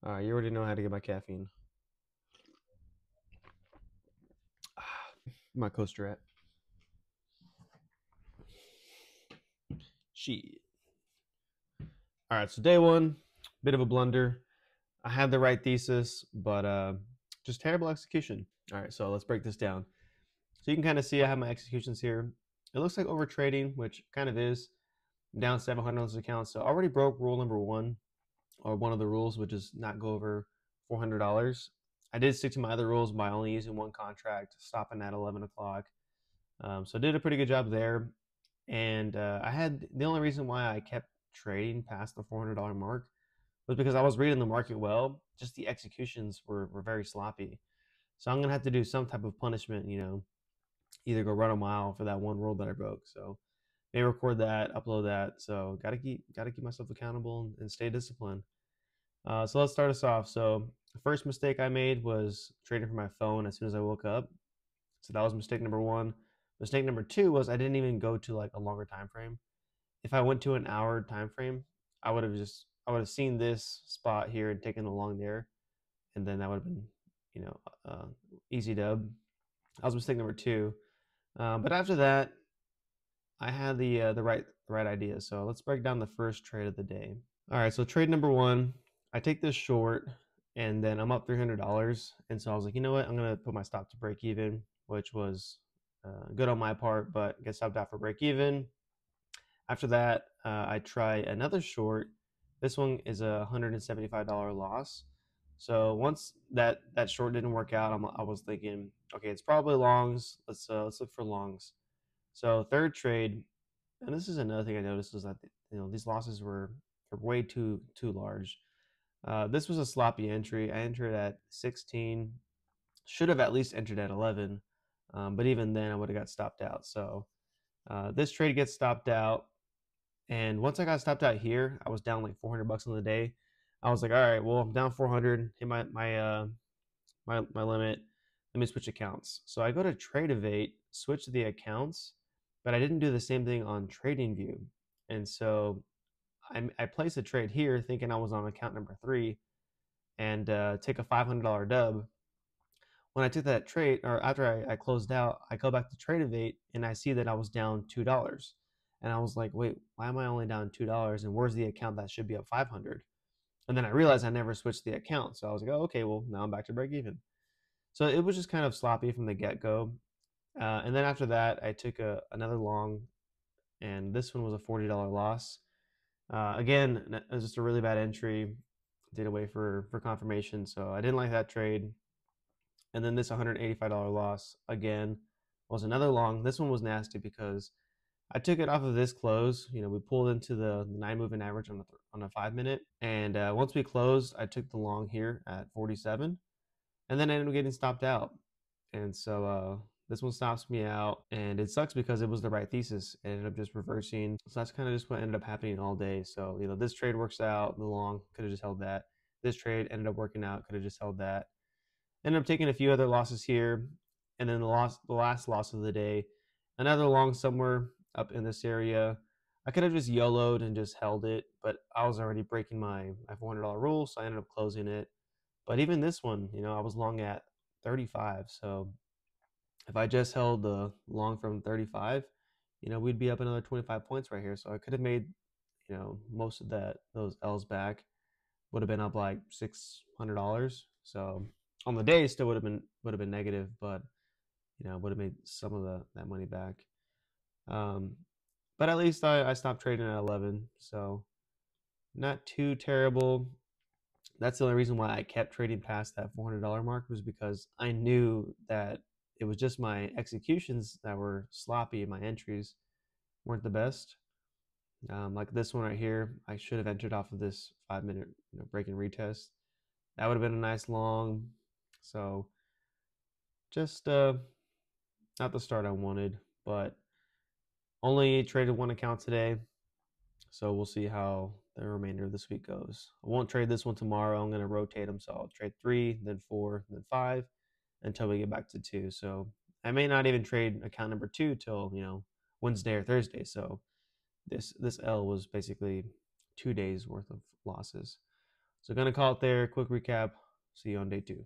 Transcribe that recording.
You already know how to get my caffeine. My coaster at. Shit. All right, so day one, bit of a blunder. I had the right thesis, but just terrible execution. All right, so let's break this down. So you can kind of see I have my executions here. It looks like over trading, which kind of is. I'm down 700 on this account, so I already broke rule number one, or one of the rules, which is not go over $400. I did stick to my other rules by only using one contract, stopping at 11 o'clock. So I did a pretty good job there. And I had the only reason why I kept trading past the $400 mark was because I was reading the market well. Just the executions were very sloppy. So I'm gonna have to do some type of punishment. Either go run a mile for that one rule that I broke. So maybe record that, upload that. So gotta keep myself accountable and stay disciplined. So let's start us off. So the first mistake I made was trading from my phone as soon as I woke up. So that was mistake number one. Mistake number two was I didn't even go to like a longer time frame. If I went to an hour time frame, I would have seen this spot here and taken the long there, and then that would have been you know uh, easy dub. That was mistake number two. But after that, I had the right idea. So let's break down the first trade of the day. All right, so trade number one, I take this short, and then I'm up $300, and so I was like, you know what, I'm gonna put my stop to break even, which was good on my part, but get stopped out for break even. After that, I try another short. This one is a $175 loss. So once that short didn't work out, I was thinking, okay, it's probably longs. Let's look for longs. So third trade, and this is another thing I noticed was that these losses were way too large. This was a sloppy entry. I entered at 16, should have at least entered at 11, but even then I would have got stopped out. So this trade gets stopped out, and once I got stopped out here, I was down like 400 bucks on the day. I was like, all right, well, I'm down 400, hit my limit. Let me switch accounts. So I go to Tradevate, switch the accounts, but I didn't do the same thing on TradingView. And so I placed a trade here thinking I was on account number three and take a $500 dub. When I took that trade, or after I closed out, I go back to Tradevate and I see that I was down $2. And I was like, wait, why am I only down $2? And where's the account that should be up 500? And then I realized I never switched the account. So I was like, oh, okay, well, now I'm back to break even. So it was just kind of sloppy from the get go. And then after that, I took another long, and this one was a $40 loss. Again, it was just a really bad entry. Did wait for confirmation, so I didn't like that trade. And then this $185 loss again was another long. This one was nasty because I took it off of this close. We pulled into the 9 moving average on a 5 minute, and once we closed, I took the long here at 47, and then I ended up getting stopped out. And so this one stops me out, and it sucks because it was the right thesis. It ended up just reversing. So that's kind of just what ended up happening all day. So this trade works out. The long could have just held that. This trade ended up working out. Could have just held that. Ended up taking a few other losses here, and then the last loss of the day, another long somewhere up in this area. I could have just YOLO'd and just held it, but I was already breaking my $400 rule, so I ended up closing it. But even this one, I was long at 35, so if I just held the long from 35, we'd be up another 25 points right here. So I could have made, most of those L's back. Would have been up like $600. So on the day, still would have been negative, but would have made some of that money back. Um, but at least I stopped trading at 11, so not too terrible. That's the only reason why I kept trading past that $400 mark, was because I knew that it was just my executions that were sloppy and my entries weren't the best. Like this one right here, I should have entered off of this 5 minute break and retest. That would have been a nice long. So just not the start I wanted, but only traded one account today. So we'll see how the remainder of this week goes. I won't trade this one tomorrow. I'm going to rotate them. So I'll trade three, then four, then five until we get back to two. So I may not even trade account number two till, Wednesday or Thursday. So this L was basically 2 days worth of losses. So gonna call it there. Quick recap. See you on day 2.